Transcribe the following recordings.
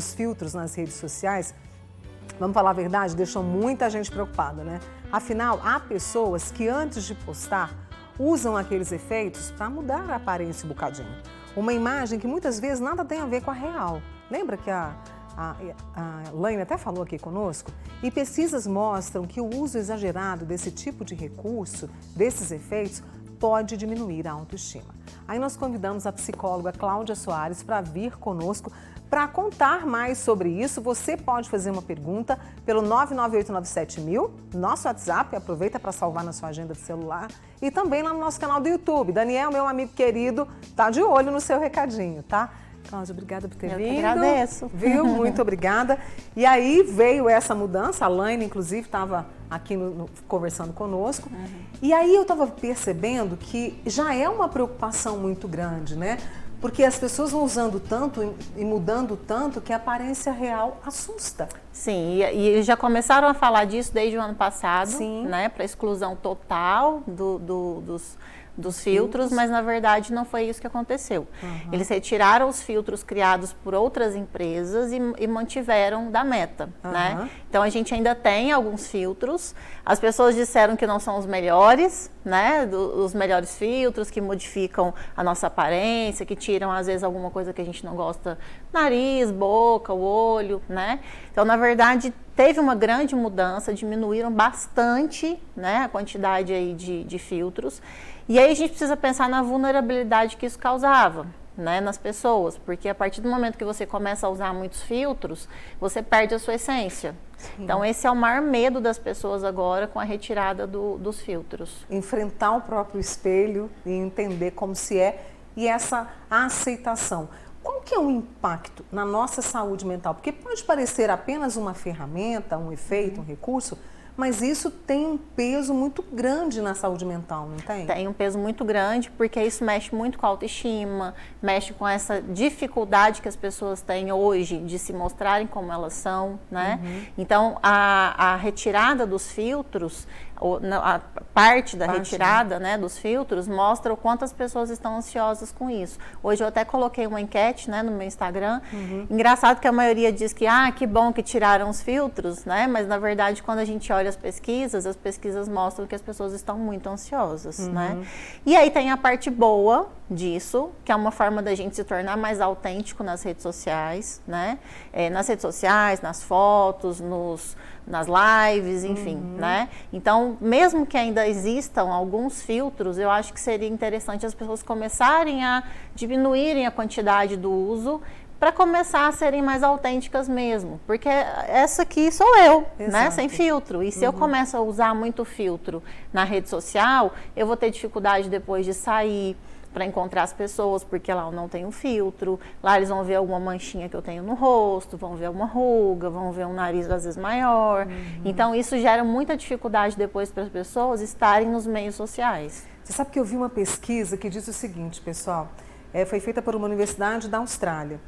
dos filtros nas redes sociais, vamos falar a verdade, deixou muita gente preocupada, né? Afinal, há pessoas que antes de postar usam aqueles efeitos para mudar a aparência um bocadinho. Uma imagem que muitas vezes nada tem a ver com a real. Lembra que a Laine até falou aqui conosco? E pesquisas mostram que o uso exagerado desse tipo de recurso, desses efeitos, pode diminuir a autoestima. Aí nós convidamos a psicóloga Cláudia Soares para vir conosco para contar mais sobre isso. Você pode fazer uma pergunta pelo 99897.000, nosso WhatsApp, aproveita para salvar na sua agenda de celular, e também lá no nosso canal do YouTube. Daniel, meu amigo querido, tá de olho no seu recadinho, tá? Cláudia, obrigada por ter vindo. Eu que agradeço. Viu? Muito obrigada. E aí veio essa mudança, a Laine, inclusive, estava aqui conversando conosco. E aí eu estava percebendo que já é uma preocupação muito grande, né? Porque as pessoas vão usando tanto e mudando tanto que a aparência real assusta. Sim, e eles já começaram a falar disso desde o ano passado, Sim. né? Para exclusão total dos filtros, mas na verdade não foi isso que aconteceu. Eles retiraram os filtros criados por outras empresas e mantiveram da Meta, né? Então a gente ainda tem alguns filtros. As pessoas disseram que não são os melhores, né? Os melhores filtros que modificam a nossa aparência, que tiram às vezes alguma coisa que a gente não gosta, nariz, boca, o olho, né? Então na verdade teve uma grande mudança, diminuíram bastante, né, a quantidade aí de filtros. E aí a gente precisa pensar na vulnerabilidade que isso causava, né, nas pessoas, porque a partir do momento que você começa a usar muitos filtros, você perde a sua essência. Sim. Então esse é o maior medo das pessoas agora com a retirada dos filtros. Enfrentar o próprio espelho e entender como se é, e essa aceitação. Qual que é o impacto na nossa saúde mental? Porque pode parecer apenas uma ferramenta, um efeito, um recurso, mas isso tem um peso muito grande na saúde mental, não tem? Tem um peso muito grande, porque isso mexe muito com a autoestima, mexe com essa dificuldade que as pessoas têm hoje de se mostrarem como elas são, né? Então, a retirada dos filtros, a parte da retirada, né, dos filtros, mostra o quanto as pessoas estão ansiosas com isso. Hoje eu até coloquei uma enquete, né, no meu Instagram. Engraçado que a maioria diz que, que bom que tiraram os filtros, né? Mas na verdade, quando a gente olha as pesquisas mostram que as pessoas estão muito ansiosas, né? E aí tem a parte boa disso, que é uma forma da gente se tornar mais autêntico nas redes sociais, né? Nas redes sociais, nas fotos, nas lives, enfim, né? Então, mesmo que ainda existam alguns filtros, eu acho que seria interessante as pessoas começarem a diminuírem a quantidade do uso para começar a serem mais autênticas mesmo, porque essa aqui sou eu, né, sem filtro, e se eu começo a usar muito filtro na rede social, eu vou ter dificuldade depois de sair para encontrar as pessoas, porque lá eu não tenho filtro, lá eles vão ver alguma manchinha que eu tenho no rosto, vão ver uma ruga, vão ver um nariz às vezes maior, então isso gera muita dificuldade depois para as pessoas estarem nos meios sociais. Você sabe que eu vi uma pesquisa que diz o seguinte, pessoal, foi feita por uma universidade da Austrália,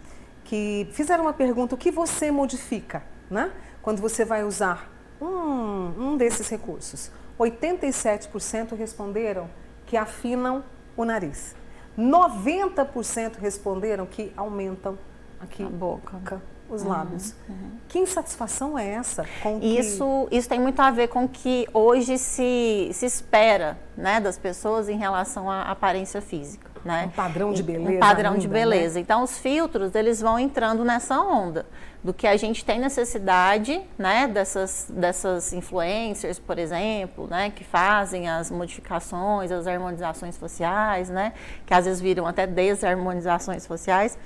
que fizeram uma pergunta: o que você modifica, né, quando você vai usar um desses recursos? 87% responderam que afinam o nariz. 90% responderam que aumentam aqui a boca, os lábios. Que insatisfação é essa? Isso tem muito a ver com o que hoje se espera, né, das pessoas em relação à aparência física. Né? Um padrão de beleza. Um padrão de beleza. Né? Então, os filtros, eles vão entrando nessa onda do que a gente tem necessidade, né, dessas influencers, por exemplo, né, que fazem as modificações, as harmonizações faciais, né, que às vezes viram até desarmonizações faciais.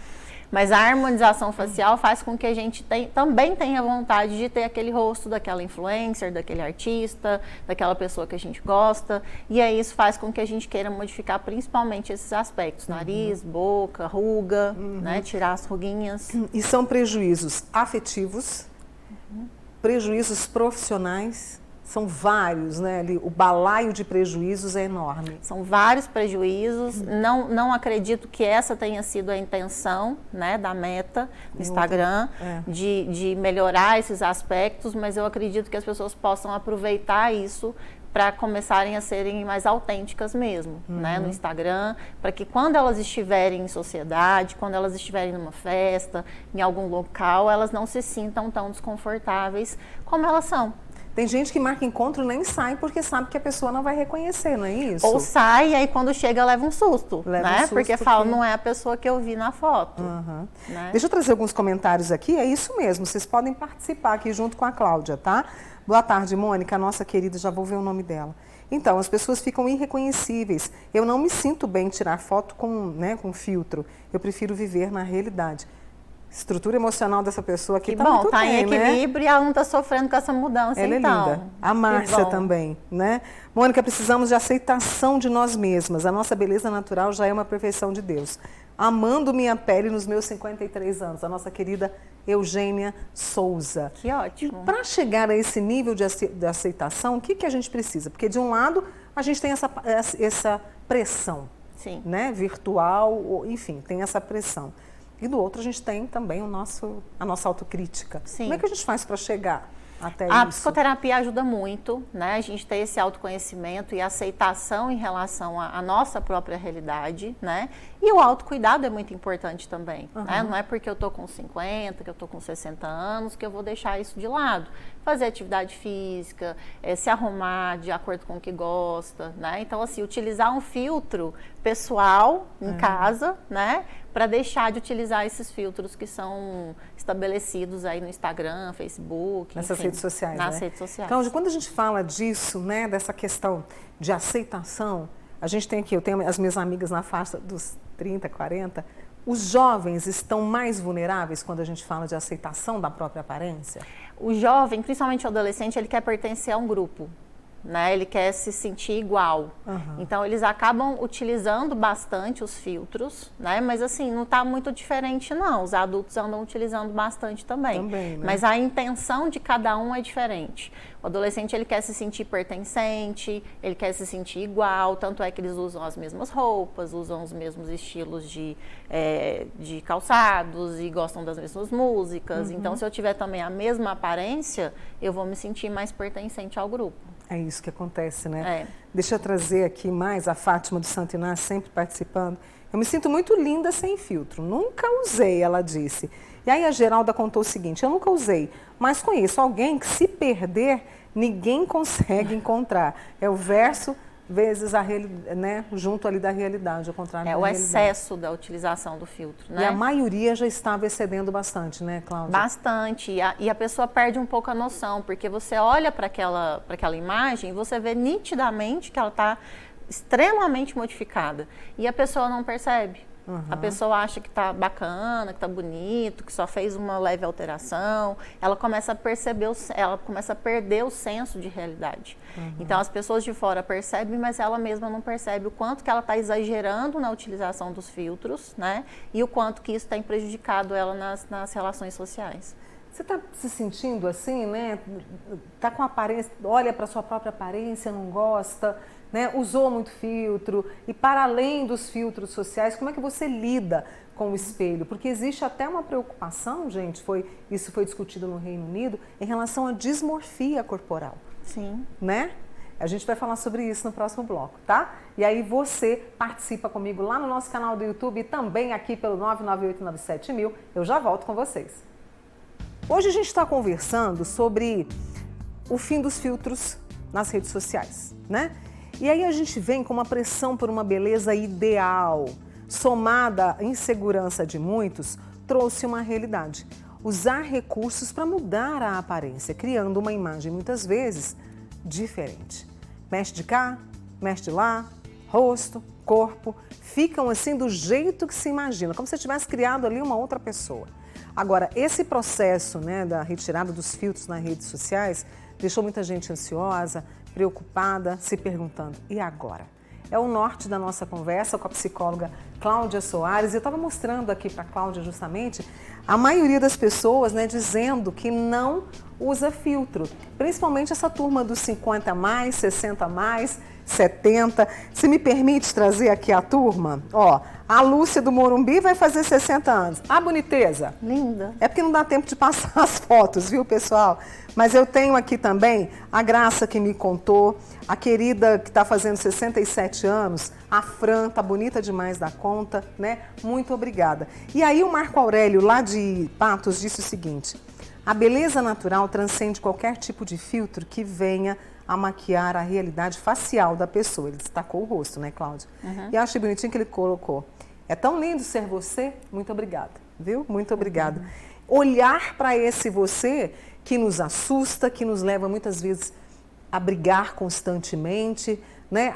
Mas a harmonização facial faz com que a gente também tenha vontade de ter aquele rosto daquela influencer, daquele artista, daquela pessoa que a gente gosta. E aí isso faz com que a gente queira modificar principalmente esses aspectos. Nariz, boca, ruga, né, tirar as ruguinhas. E são prejuízos afetivos, prejuízos profissionais São vários, né? Ali, o balaio de prejuízos é enorme. São vários prejuízos. Não acredito que essa tenha sido a intenção, né, da Meta do Instagram, de melhorar esses aspectos, mas eu acredito que as pessoas possam aproveitar isso para começarem a serem mais autênticas mesmo, né, no Instagram, para que quando elas estiverem em sociedade, quando elas estiverem numa festa, em algum local, elas não se sintam tão desconfortáveis como elas são. Tem gente que marca encontro e nem sai porque sabe que a pessoa não vai reconhecer, não é isso? Ou sai e aí quando chega leva um susto, né? Porque fala, não é a pessoa que eu vi na foto. Né? Deixa eu trazer alguns comentários aqui, é isso mesmo, vocês podem participar aqui junto com a Cláudia, tá? Boa tarde, Mônica, nossa querida, já vou ver o nome dela. Então, as pessoas ficam irreconhecíveis. Eu não me sinto bem tirar foto com filtro, eu prefiro viver na realidade. Estrutura emocional dessa pessoa aqui que tá bom, muito tá bem, em equilíbrio, né? E ela não está sofrendo com essa mudança, ela então. É linda. A Márcia também, né? Mônica, precisamos de aceitação de nós mesmas. A nossa beleza natural já é uma perfeição de Deus. Amando minha pele nos meus 53 anos. A nossa querida Eugênia Souza. Que ótimo. Para chegar a esse nível de aceitação, o que a gente precisa? Porque de um lado, a gente tem essa pressão, sim, né? Virtual, enfim, tem essa pressão. E do outro a gente tem também a nossa autocrítica. Sim. Como é que a gente faz para chegar até isso? A psicoterapia ajuda muito, né? A gente ter esse autoconhecimento e aceitação em relação à nossa própria realidade, né? E o autocuidado é muito importante também, né? Não é porque eu tô com 50, que eu tô com 60 anos, que eu vou deixar isso de lado. Fazer atividade física, se arrumar de acordo com o que gosta, né? Então, assim, utilizar um filtro pessoal em casa, né? Para deixar de utilizar esses filtros que são estabelecidos aí no Instagram, Facebook, nessas redes sociais, nas né? redes sociais. Então, quando a gente fala disso, né, dessa questão de aceitação, a gente tem aqui, eu tenho as minhas amigas na faixa dos 30, 40, os jovens estão mais vulneráveis quando a gente fala de aceitação da própria aparência? O jovem, principalmente o adolescente, ele quer pertencer a um grupo. Né? Ele quer se sentir igual. Então, eles acabam utilizando bastante os filtros, né? Mas assim, não está muito diferente não. Os adultos andam utilizando bastante também. Né? Mas a intenção de cada um é diferente. O adolescente, ele quer se sentir pertencente, ele quer se sentir igual, tanto é que eles usam as mesmas roupas, usam os mesmos estilos de calçados e gostam das mesmas músicas. Então, se eu tiver também a mesma aparência, eu vou me sentir mais pertencente ao grupo. É isso que acontece, né? Deixa eu trazer aqui mais a Fátima do Santo Inácio, sempre participando. Eu me sinto muito linda sem filtro. Nunca usei, ela disse. E aí a Geralda contou o seguinte, eu nunca usei, mas conheço alguém que se perder, ninguém consegue encontrar. É o verso vezes a realidade, né? Junto ali da realidade, ao contrário da realidade. É o excesso da utilização do filtro, né? E a maioria já estava excedendo bastante, né, Cláudia? Bastante. E a pessoa perde um pouco a noção, porque você olha para aquela imagem e você vê nitidamente que ela está extremamente modificada. E a pessoa não percebe. A pessoa acha que está bacana, que está bonito, que só fez uma leve alteração. Ela começa a perceber, ela começa a perder o senso de realidade. Então, as pessoas de fora percebem, mas ela mesma não percebe o quanto que ela está exagerando na utilização dos filtros, né? E o quanto que isso tem prejudicado ela nas relações sociais. Você está se sentindo assim, né? Está com aparência, olha para a sua própria aparência, não gosta, né? Usou muito filtro. E para além dos filtros sociais, como é que você lida com o espelho? Porque existe até uma preocupação, gente, isso foi discutido no Reino Unido, em relação à dismorfia corporal. Sim. Né? A gente vai falar sobre isso no próximo bloco, tá? E aí você participa comigo lá no nosso canal do YouTube e também aqui pelo 99897.000. Eu já volto com vocês. Hoje a gente está conversando sobre o fim dos filtros nas redes sociais, né? E aí a gente vem com uma pressão por uma beleza ideal, somada à insegurança de muitos, trouxe uma realidade. Usar recursos para mudar a aparência, criando uma imagem muitas vezes diferente. Mexe de cá, mexe de lá, rosto, corpo, ficam assim do jeito que se imagina, como se tivesse criado ali uma outra pessoa. Agora, esse processo, né, da retirada dos filtros nas redes sociais deixou muita gente ansiosa, preocupada, se perguntando, e agora? É o norte da nossa conversa com a psicóloga Cláudia Soares. Eu estava mostrando aqui para a Cláudia justamente a maioria das pessoas, né, dizendo que não usa filtro, principalmente essa turma dos 50 a mais, 60 a mais, 70. Se me permite trazer aqui a turma, ó, a Lúcia do Morumbi vai fazer 60 anos. A boniteza. Linda. É porque não dá tempo de passar as fotos, viu, pessoal? Mas eu tenho aqui também a Graça que me contou, a querida que está fazendo 67 anos, a Fran, tá bonita demais da conta, né? Muito obrigada. E aí o Marco Aurélio, lá de Patos, disse o seguinte: a beleza natural transcende qualquer tipo de filtro que venha a maquiar a realidade facial da pessoa. Ele destacou o rosto, né, Cláudia? E eu achei bonitinho que ele colocou: é tão lindo ser você, muito obrigada, viu? Muito obrigada. Olhar para esse você que nos assusta, que nos leva muitas vezes a brigar constantemente, né?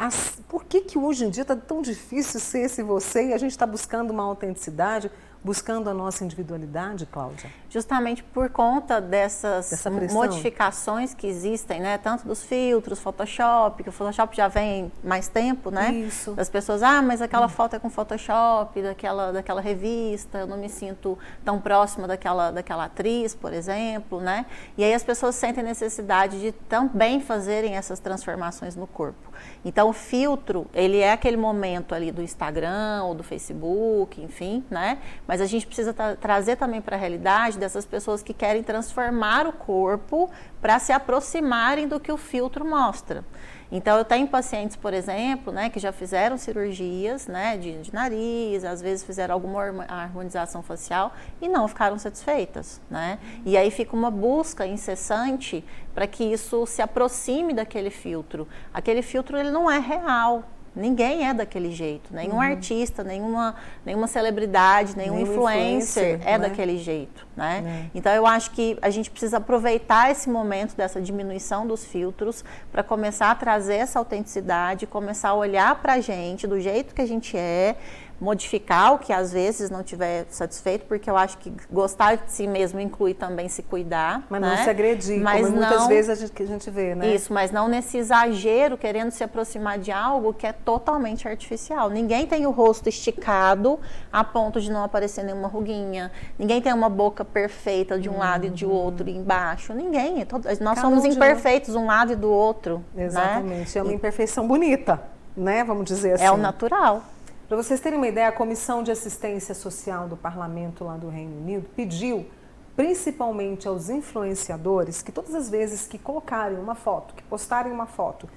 Por que hoje em dia está tão difícil ser esse você e a gente está buscando uma autenticidade, buscando a nossa individualidade, Cláudia? Justamente por conta dessas modificações que existem, né? Tanto dos filtros, Photoshop, que o Photoshop já vem mais tempo, né? Isso. Das pessoas, mas aquela foto é com Photoshop, daquela revista, eu não me sinto tão próxima daquela atriz, por exemplo, né? E aí as pessoas sentem necessidade de também fazerem essas transformações no corpo. Então o filtro, ele é aquele momento ali do Instagram ou do Facebook, enfim, né? Mas a gente precisa trazer também para a realidade dessas pessoas que querem transformar o corpo para se aproximarem do que o filtro mostra. Então, eu tenho pacientes, por exemplo, né, que já fizeram cirurgias, né, de nariz, às vezes fizeram alguma harmonização facial e não ficaram satisfeitas, né? E aí fica uma busca incessante para que isso se aproxime daquele filtro. Aquele filtro, ele não é real. Ninguém é daquele jeito, nenhum artista, nenhuma celebridade, nenhum influencer é daquele jeito, né? Então eu acho que a gente precisa aproveitar esse momento dessa diminuição dos filtros para começar a trazer essa autenticidade, começar a olhar para a gente do jeito que a gente é, modificar o que às vezes não tiver satisfeito, porque eu acho que gostar de si mesmo inclui também se cuidar. Mas né? não se agredir, mas como muitas vezes a gente vê, né? Isso, mas não nesse exagero, querendo se aproximar de algo que é totalmente artificial. Ninguém tem o rosto esticado a ponto de não aparecer nenhuma ruguinha. Ninguém tem uma boca perfeita de um lado e de outro e embaixo. Ninguém. Nós somos imperfeitos um lado e do outro. Exatamente. Né? É uma imperfeição bonita, né? Vamos dizer assim. É o natural. Para vocês terem uma ideia, a Comissão de Assistência Social do Parlamento lá do Reino Unido pediu, principalmente aos influenciadores, que todas as vezes que colocarem uma foto, que postarem uma foto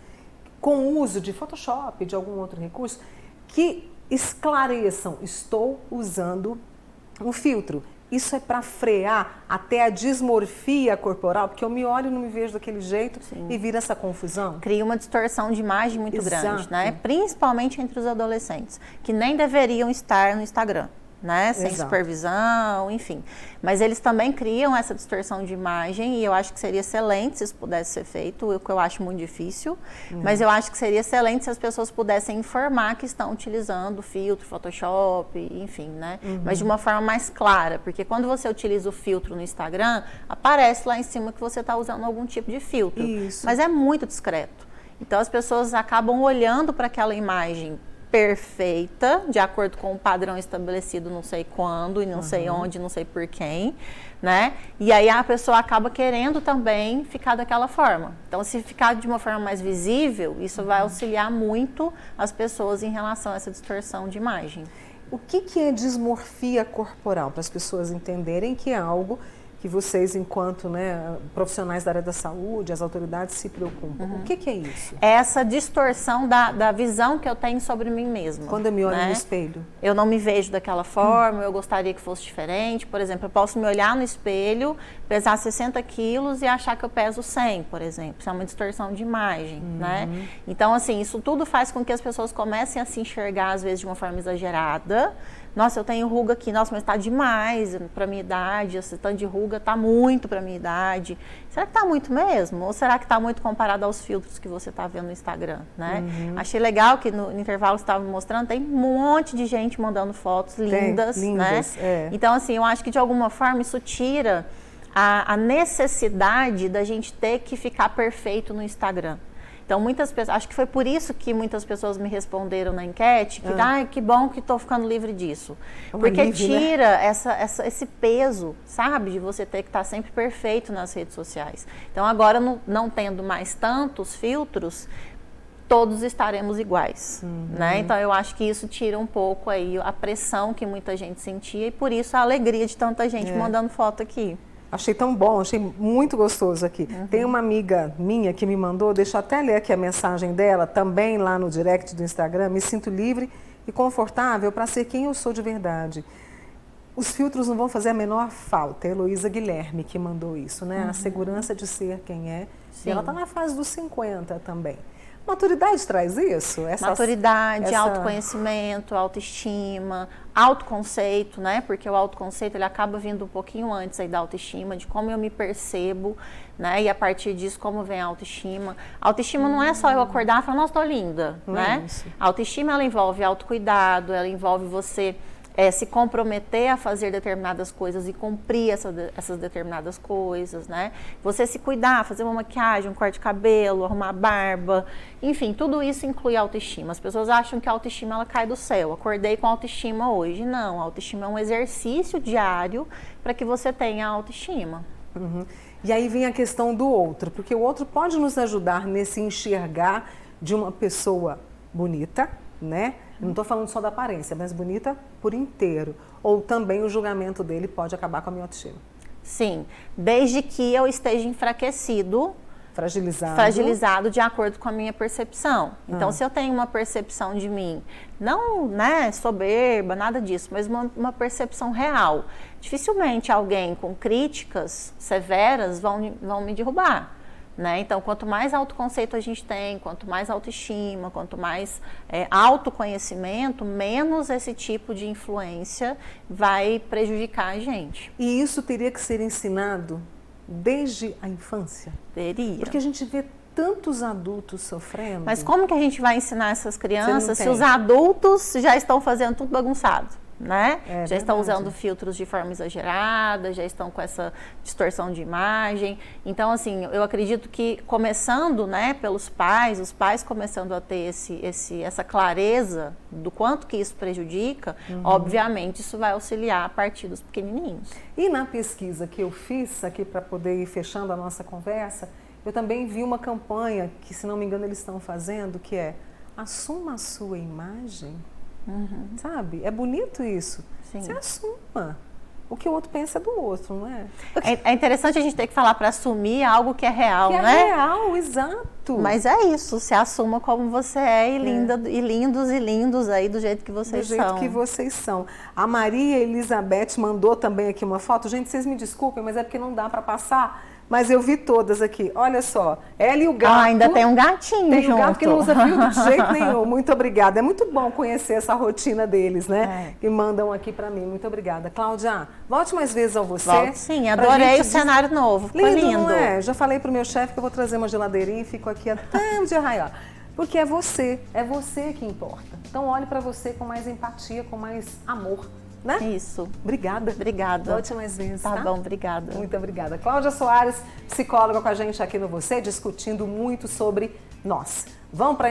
com o uso de Photoshop, de algum outro recurso, que esclareçam: estou usando um filtro. Isso é para frear até a dismorfia corporal, porque eu me olho e não me vejo daquele jeito. Sim. E vira essa confusão. Cria uma distorção de imagem muito grande, né? Principalmente entre os adolescentes, que nem deveriam estar no Instagram, né? Sem supervisão, enfim. Mas eles também criam essa distorção de imagem e eu acho que seria excelente se isso pudesse ser feito, o que eu acho muito difícil, mas eu acho que seria excelente se as pessoas pudessem informar que estão utilizando filtro, Photoshop, enfim, né? Mas de uma forma mais clara, porque quando você utiliza o filtro no Instagram, aparece lá em cima que você está usando algum tipo de filtro. Isso. Mas é muito discreto. Então as pessoas acabam olhando para aquela imagem perfeita, de acordo com o padrão estabelecido não sei quando e não sei onde, não sei por quem, né? E aí a pessoa acaba querendo também ficar daquela forma. Então, se ficar de uma forma mais visível, isso vai auxiliar muito as pessoas em relação a essa distorção de imagem. O que é dismorfia corporal? Para as pessoas entenderem que é algo que vocês, enquanto profissionais da área da saúde, as autoridades se preocupam. O que é isso? É essa distorção da visão que eu tenho sobre mim mesma. Quando eu me olho no espelho. Eu não me vejo daquela forma, eu gostaria que fosse diferente. Por exemplo, eu posso me olhar no espelho, pesar 60 quilos e achar que eu peso 100, por exemplo. Isso é uma distorção de imagem, né? Então, assim, isso tudo faz com que as pessoas comecem a se enxergar, às vezes, de uma forma exagerada. Nossa, eu tenho ruga aqui, nossa, mas está demais para minha idade, esse tanto de ruga está muito para minha idade. Será que está muito mesmo? Ou será que está muito comparado aos filtros que você está vendo no Instagram, né? Achei legal que no intervalo que você estava mostrando, tem um monte de gente mandando fotos lindas, né? Então, assim, eu acho que de alguma forma isso tira a necessidade da gente ter que ficar perfeito no Instagram. Então, muitas pessoas, acho que foi por isso que muitas pessoas me responderam na enquete, que, que bom que estou ficando livre disso. Porque alívio, tira, né, esse peso, sabe, de você ter que estar sempre perfeito nas redes sociais. Então, agora, não tendo mais tantos filtros, todos estaremos iguais, né? Então, eu acho que isso tira um pouco aí a pressão que muita gente sentia e, por isso, a alegria de tanta gente mandando foto aqui. Achei tão bom, achei muito gostoso aqui. Tem uma amiga minha que me mandou, deixa eu até ler aqui a mensagem dela, também lá no direct do Instagram, me sinto livre e confortável para ser quem eu sou de verdade. Os filtros não vão fazer a menor falta. É a Heloísa Guilherme que mandou isso, né? A segurança de ser quem é. Sim. E ela está na fase dos 50 também. Maturidade traz isso? Maturidade, autoconhecimento, autoestima, autoconceito, né? Porque o autoconceito, ele acaba vindo um pouquinho antes aí da autoestima, de como eu me percebo, né? E a partir disso, como vem a autoestima. A autoestima não é só eu acordar e falar, nossa, tô linda, né? A autoestima, ela envolve autocuidado, ela envolve você se comprometer a fazer determinadas coisas e cumprir essas determinadas coisas, né? Você se cuidar, fazer uma maquiagem, um corte de cabelo, arrumar a barba, enfim, tudo isso inclui autoestima. As pessoas acham que a autoestima ela cai do céu. Acordei com autoestima hoje. Não, a autoestima é um exercício diário para que você tenha autoestima. E aí vem a questão do outro, porque o outro pode nos ajudar nesse enxergar de uma pessoa bonita, né? Não estou falando só da aparência, mas bonita por inteiro. Ou também o julgamento dele pode acabar com a minha autoestima. Sim, desde que eu esteja enfraquecido, fragilizado de acordo com a minha percepção. Então, se eu tenho uma percepção de mim, não, né, soberba, nada disso, mas uma percepção real, dificilmente alguém com críticas severas vão me derrubar. Né? Então, quanto mais autoconceito a gente tem, quanto mais autoestima, quanto mais autoconhecimento, menos esse tipo de influência vai prejudicar a gente. E isso teria que ser ensinado desde a infância? Teria. Porque a gente vê tantos adultos sofrendo. Mas como que a gente vai ensinar essas crianças se os adultos já estão fazendo tudo bagunçado? Né? Já estão usando filtros de forma exagerada, já estão com essa distorção de imagem. Então, assim, eu acredito que começando, né, pelos pais, os pais começando a ter essa clareza do quanto que isso prejudica, obviamente isso vai auxiliar a partir dos pequenininhos. E na pesquisa que eu fiz aqui para poder ir fechando a nossa conversa, eu também vi uma campanha que, se não me engano, eles estão fazendo, que é Assuma a sua imagem. Sabe? É bonito isso. Sim. Você assuma. O que o outro pensa é do outro, não é? É interessante a gente ter que falar para assumir algo que é real, que né? É real, exato. Mas é isso, se assuma como você é e lindos aí do jeito que vocês são. Do jeito que vocês são. A Maria Elizabeth mandou também aqui uma foto. Gente, vocês me desculpem, mas é porque não dá para passar. Mas eu vi todas aqui. Olha só, ela e o gato. Ainda tem um gatinho junto. Tem um gato que não usa filtro de jeito nenhum. Muito obrigada. É muito bom conhecer essa rotina deles, né? Que mandam aqui pra mim. Muito obrigada. Cláudia, volte mais vezes ao você. Volte, sim, adorei o cenário novo. Ficou lindo. Não é? Já falei pro meu chefe que eu vou trazer uma geladeirinha e fico aqui até o dia raiar. Porque é você que importa. Então olhe pra você com mais empatia, com mais amor. Né? Isso. Obrigada. Obrigada. Volte mais vezes, tá? Bom, obrigada. Muito obrigada. Cláudia Soares, psicóloga com a gente aqui no Você, discutindo muito sobre nós. Vamos para